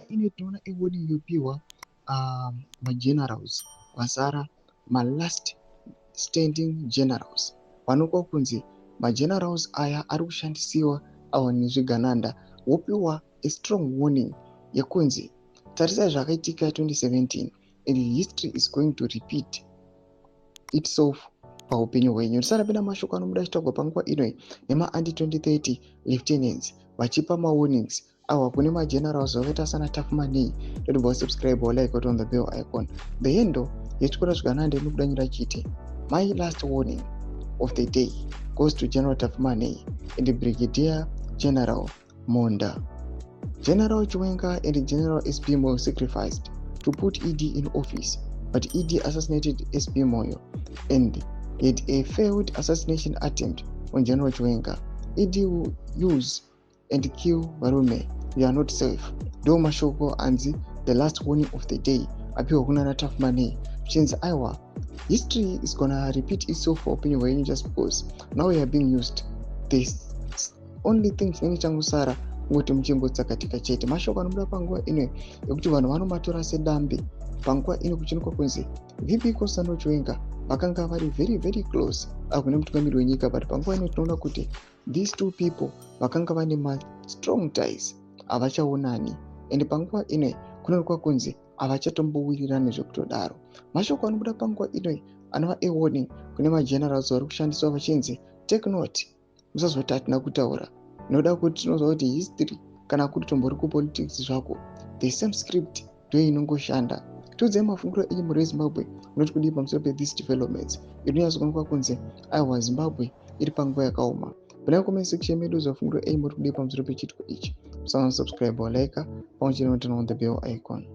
ine tinoona warning yopiwa magenerals vasara, malast standing generals. Panokwa kunzi magenerals aya ari kushandisiwa ava nezvigananda, wopiwa a strong warning yekunzi tarisai zvakaitika 2017 and history is going to repeat itself paupenyu hwenyu. Ndisarapinda mashoko anomuda achitagwa panguva inoi nemaanti 2030 lieutenants vachipa mawarnings awa kune magenerals vakaita sana Tafmanei. Don't subscribe or like on the bell icon. The handle yechikora zvigananda inokudanyira chiti my last warning of the day goes to General Tafmanei and Brigadier General Monda. General Chiwenga and General SB Moyo sacrificed to put ED in office, but ED assassinated SB Moyo and had a failed assassination attempt on General Chiwenga. ED will use and kill Varume. We are not safe. Do mashoko anzi the last warning of the day apiwa kunana Tafmanei. Since Iowa, history is gonna repeat itself for opinion when just because now we are being used. This only thing chinenge changusara ngoti muchingotsa katika chete. Mashoko anomuda panguva ino yekuti vanhu vanomatora sedambe panguva ino kuchinokwa kunzi VP Kosano Chiwenga vakanga vari very close kune mutungamiri wenyika, but panguva ino tinoona kuti these two people vakanga vane strong ties havachaonani, and panguva ino kunoonekwa kunzi havachatombowirirani zvekutodaro. Mashoko anobuda panguva ino anova a warning kune magenerals vari kushandiswa vachinzi take note, musazoti hatina kutaura, noda kuti tinozwa kuti history kana kuti tombori kupolitics zvako the same script ndo inongoshanda. Tiudzei mafungiro enyu muri Zimbabwe unoti kudii pamusoro pe-these developments. Inonyaso kuonekwa kunzi aiwa Zimbabwe iri panguva yakaoma. Bvai comment section medu zvafungiro enyu muri kudii pamusoro pechitiko ichi. Subscribe or like pamwe chete noturn on the bell icon.